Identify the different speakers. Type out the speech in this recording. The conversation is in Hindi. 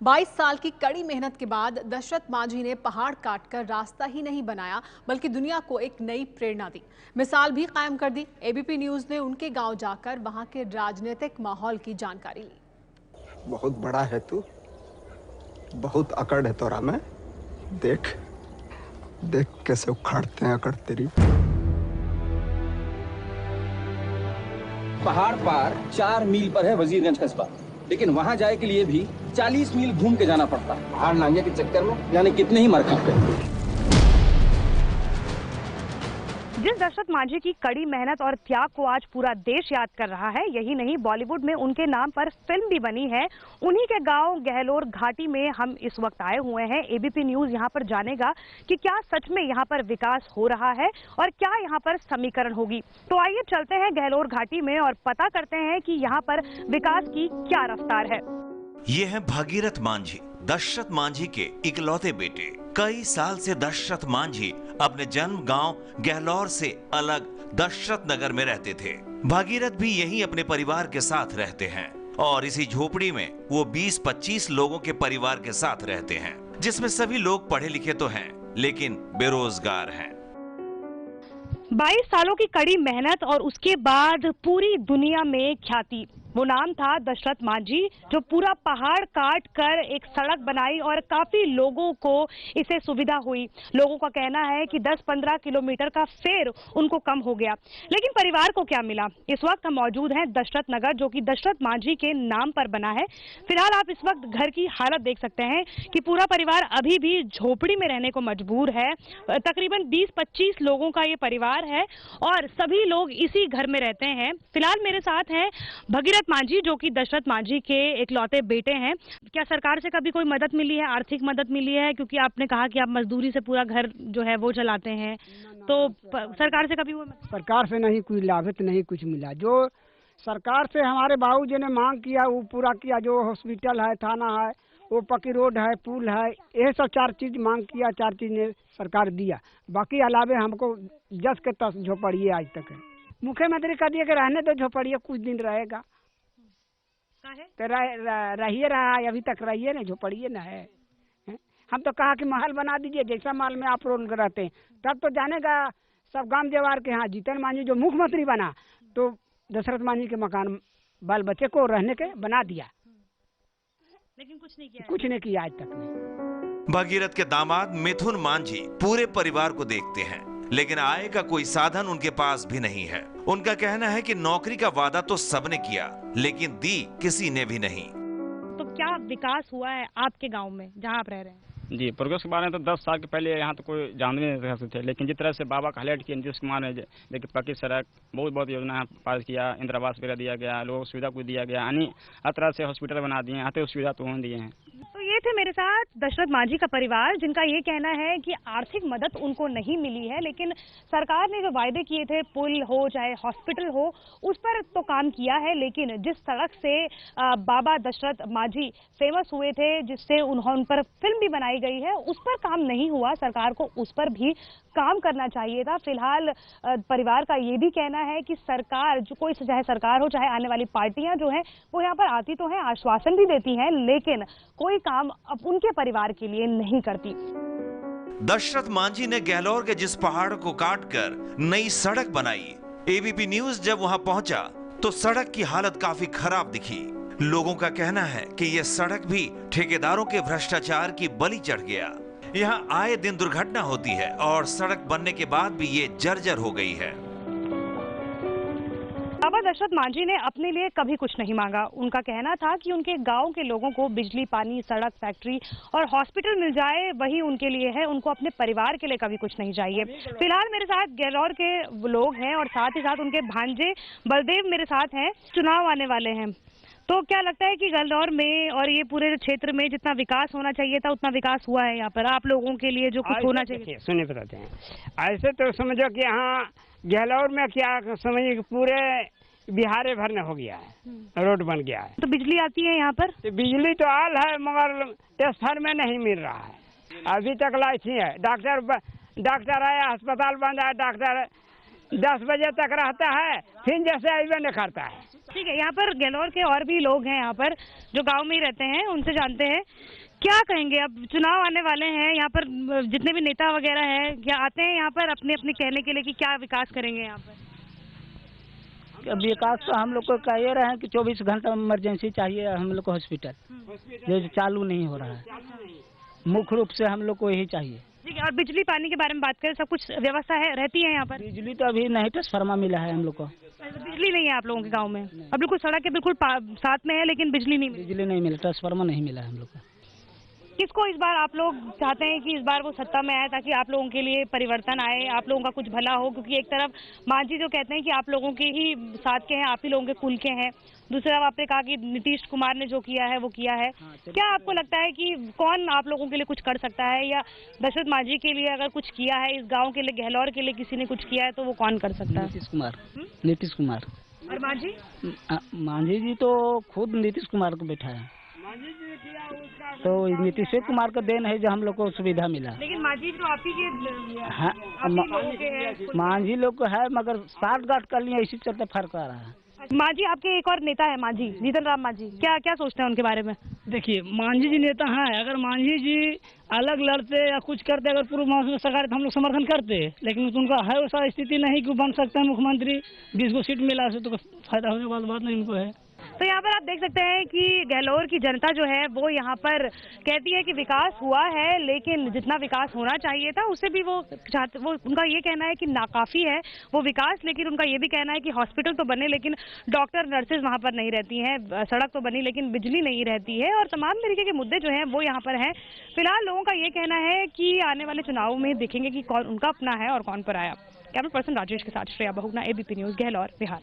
Speaker 1: 22 साल की कड़ी मेहनत के बाद दशरथ मांझी ने पहाड़ काटकर रास्ता ही नहीं बनाया बल्कि दुनिया को एक नई प्रेरणा दी, मिसाल भी कायम कर दी। एबीपी न्यूज ने उनके गांव जाकर वहां के राजनीतिक माहौल की जानकारी ली।
Speaker 2: बहुत बड़ा है तू, बहुत अकड़ है तोरा में। देख देख कैसे उखाड़ते हैं अकड़ तेरी।
Speaker 3: पहाड़ पार 4 मील पर है वजीरगंज कस्बा, लेकिन वहां जाए के लिए भी 40 मील घूम के जाना पड़ता है। पहाड़ लांघने के चक्कर में जाने कितने ही मर खपते।
Speaker 4: जिस दशरथ मांझी की कड़ी मेहनत और त्याग को आज पूरा देश याद कर रहा है, यही नहीं बॉलीवुड में उनके नाम पर फिल्म भी बनी है। उन्हीं के गांव गहलोर घाटी में हम इस वक्त आए हुए हैं। एबीपी न्यूज यहां पर जानेगा कि क्या सच में यहां पर विकास हो रहा है और क्या यहां पर समीकरण होगी। तो आइए चलते हैं गहलोर घाटी में और पता करते हैं कि यहां पर विकास की क्या रफ्तार है।
Speaker 5: ये है भगीरथ मांझी, दशरथ मांझी के इकलौते बेटे। कई साल से दशरथ मांझी अपने जन्म गांव गहलोर से अलग दशरथ नगर में रहते थे। भगीरथ भी यहीं अपने परिवार के साथ रहते हैं और इसी झोपड़ी में वो 20-25 लोगों के परिवार के साथ रहते हैं, जिसमें सभी लोग पढ़े लिखे तो हैं लेकिन बेरोजगार हैं।
Speaker 4: 22 सालों की कड़ी मेहनत और उसके बाद पूरी दुनिया में ख्याति। वो नाम था दशरथ मांझी, जो पूरा पहाड़ काट कर एक सड़क बनाई और काफी लोगों को इसे सुविधा हुई। लोगों का कहना है कि 10-15 किलोमीटर का फेर उनको कम हो गया। लेकिन परिवार को क्या मिला? इस वक्त हम मौजूद हैं दशरथ नगर, जो कि दशरथ मांझी के नाम पर बना है। फिलहाल आप इस वक्त घर की हालत देख सकते हैं कि पूरा परिवार अभी भी झोपड़ी में रहने को मजबूर है। तकरीबन 20-25 लोगों का ये परिवार है और सभी लोग इसी घर में रहते हैं। फिलहाल मेरे साथ हैं भगीरथ मांझी, जो कि दशरथ मांझी के इकलौते बेटे हैं। क्या सरकार से कभी कोई मदद मिली है, आर्थिक मदद मिली है? क्योंकि आपने कहा कि आप मजदूरी से पूरा घर जो है वो चलाते हैं, तो सरकार से कभी वो
Speaker 6: सरकार से नहीं कोई लाभित नहीं कुछ मिला। जो सरकार से हमारे बाबूजी ने मांग किया वो पूरा किया। जो हॉस्पिटल है, थाना है, वो पक्की रोड है, पुल है, ये सब 4 चीज मांग किया। 4 चीज ने सरकार दिया। बाकी अलावे हमको 10 के 10 झोपड़िए आज तक है। मुख्यमंत्री का दिए कि रहने दो झोपड़िए, कुछ दिन रहेगा तो रहिए रहा है, अभी तक रहिए ना, झोपड़िए ना है। हम तो कहा कि महल बना दीजिए, जैसा महल में आप लोग रहते हैं तब तो जानेगा सब गांव जवार के। हाँ, जीतन मांझी जो मुख्यमंत्री बना तो दशरथ मांझी के मकान बाल बच्चे को रहने के बना दिया,
Speaker 4: लेकिन
Speaker 6: कुछ नहीं किया आज तक नहीं।
Speaker 5: भगीरथ के दामाद मिथुन मांझी पूरे परिवार को देखते हैं, लेकिन आय का कोई साधन उनके पास भी नहीं है। उनका कहना है कि नौकरी का वादा तो सबने किया, लेकिन दी किसी ने भी नहीं।
Speaker 4: तो क्या विकास हुआ है आपके गांव में जहां आप रह रहे हैं?
Speaker 7: जी, प्रोग्रेस के बारे में तो 10 साल के पहले यहाँ तो कोई जानते नहीं सकते थे, लेकिन जिस तरह से बाबा का हाईलाइट किया नीतीश कुमार ने, देखिए पक्की सड़क, बहुत योजना पास किया, इंदिरा आवास वगैरह दिया गया, लोगों को सुविधा को दिया गया, यानी हर तरह से हॉस्पिटल बना दिए, हर सुविधा तो दिए हैं।
Speaker 4: तो ये थे मेरे साथ दशरथ मांझी का परिवार, जिनका ये कहना है कि आर्थिक मदद उनको नहीं मिली है, लेकिन सरकार ने जो वायदे किए थे, पुल हो चाहे हॉस्पिटल हो, उस पर तो काम किया है। लेकिन जिस सड़क से बाबा दशरथ मांझी फेमस हुए थे, जिससे उन पर फिल्म भी बनाई गई है, उस पर काम नहीं हुआ। सरकार को उस पर भी काम करना चाहिए था। फिलहाल परिवार का ये भी कहना है कि सरकार, जो कोई चाहे सरकार हो चाहे आने वाली पार्टियां जो हैं, वो यहाँ पर आती तो हैं, आश्वासन भी देती हैं, लेकिन कोई काम अब उनके परिवार के लिए नहीं करती।
Speaker 5: दशरथ मांझी ने गहलोर के जिस पहाड़ को काटकर नई सड़क बनाई, एबीपी न्यूज जब वहां पहुंचा तो सड़क की हालत काफी खराब दिखी। लोगों का कहना है कि यह सड़क भी ठेकेदारों के भ्रष्टाचार की बलि चढ़ गया। यहाँ आए दिन दुर्घटना होती है और सड़क बनने के बाद भी ये जर्जर हो गई है।
Speaker 4: बाबा दशरथ मांझी ने अपने लिए कभी कुछ नहीं मांगा। उनका कहना था कि उनके गांव के लोगों को बिजली, पानी, सड़क, फैक्ट्री और हॉस्पिटल मिल जाए, वही उनके लिए है। उनको अपने परिवार के लिए कभी कुछ नहीं चाहिए। फिलहाल मेरे साथ गहलोर के लोग हैं और साथ ही साथ उनके भांजे बलदेव मेरे साथ हैं। चुनाव आने वाले हैं, तो क्या लगता है कि गहलोर में और ये पूरे क्षेत्र में जितना विकास होना चाहिए था उतना विकास हुआ है? यहाँ पर आप लोगों के लिए जो कुछ होना चाहिए?
Speaker 6: सुनिए बताते हैं, ऐसे तो समझो कि यहाँ गहलोर में क्या समझिए कि पूरे बिहार भर में हो गया है, रोड बन गया है।
Speaker 4: तो बिजली आती है यहाँ पर?
Speaker 6: तो बिजली तो आल है मगर टेस्टर में नहीं मिल रहा है। अभी तक लाइट ही है। डॉक्टर आया, अस्पताल बंद है, डॉक्टर 10 बजे तक रहता है, फिर जैसे अबे नहीं करता है।
Speaker 4: ठीक है, यहाँ पर गहलोर के और भी लोग हैं यहाँ पर जो गांव में ही रहते हैं, उनसे जानते हैं क्या कहेंगे। अब चुनाव आने वाले हैं, यहाँ पर जितने भी नेता वगैरह हैं क्या आते हैं यहाँ पर अपने अपने कहने के लिए कि क्या विकास करेंगे यहाँ पर?
Speaker 8: विकास तो हम लोग को कह रहे हैं कि 24 घंटा इमरजेंसी चाहिए हम लोग को हॉस्पिटल, जो चालू नहीं हो रहा है। मुख्य रूप से हम लोग को यही चाहिए।
Speaker 4: ठीक है, और बिजली पानी के बारे में बात करें, सब कुछ व्यवस्था है, रहती है यहाँ पर?
Speaker 8: बिजली तो अभी नहीं, ट्रांसफार्मर मिला है हम लोग को।
Speaker 4: बिजली नहीं है आप लोगों के गांव में? अब बिल्कुल सड़क के बिल्कुल साथ में है लेकिन बिजली नहीं मिली।
Speaker 8: बिजली नहीं मिला, ट्रांसफार्मर नहीं मिला हम लोग को।
Speaker 4: किसको इस बार आप लोग चाहते हैं कि इस बार वो सत्ता में आए ताकि आप लोगों के लिए परिवर्तन आए, आप लोगों का कुछ भला हो? क्योंकि एक तरफ मांझी जो कहते हैं कि आप लोगों के ही साथ के हैं, आप ही लोगों के कुल के हैं, दूसरा आपने कहा कि नीतीश कुमार ने जो किया है वो किया है। क्या आपको लगता है कि कौन आप लोगों के लिए कुछ कर सकता है, या दशरथ मांझी के लिए अगर कुछ किया है, इस गाँव के लिए, गहलोर के लिए किसी ने कुछ किया है तो वो कौन कर सकता है?
Speaker 8: नीतीश कुमार। नीतीश कुमार।
Speaker 4: और मांझी?
Speaker 8: मांझी जी तो खुद नीतीश कुमार को बैठा है, तो नीतीश कुमार का देन है जो हम लोग को सुविधा मिला।
Speaker 4: लेकिन मांझी तो आप ही के
Speaker 8: हाँ, मांझी लोग को है मगर 60 कर लिए, इसी चलते फर्क आ रहा है।
Speaker 4: मांझी आपके एक और नेता है मांझी, जीतन राम मांझी, क्या क्या सोचते हैं उनके बारे में?
Speaker 9: देखिए, मांझी जी नेता हैं, अगर मांझी जी अलग लड़ते या कुछ करते, अगर पूर्व में सरकार तो हम लोग समर्थन करते, लेकिन उनका है वैसा स्थिति नहीं कि बन सकता है मुख्यमंत्री। 20 को सीट मिला से तो फायदा होने वाली बात नहीं उनको है।
Speaker 4: तो यहाँ पर आप देख सकते हैं कि गहलोर की जनता जो है वो यहाँ पर कहती है कि विकास हुआ है, लेकिन जितना विकास होना चाहिए था उससे भी वो उनका ये कहना है कि नाकाफी है वो विकास। लेकिन उनका ये भी कहना है कि हॉस्पिटल तो बने लेकिन डॉक्टर नर्सेज वहाँ पर नहीं रहती हैं, सड़क तो बनी लेकिन बिजली नहीं रहती है, और तमाम तरीके के मुद्दे जो हैं वो यहाँ पर हैं। फिलहाल लोगों का ये कहना है कि आने वाले चुनाव में देखेंगे कि कौन उनका अपना है और कौन पर आया। कैमरा पर्सन राजेश के साथ श्रेया बहुगुणा, ABP न्यूज, गहलोर, बिहार।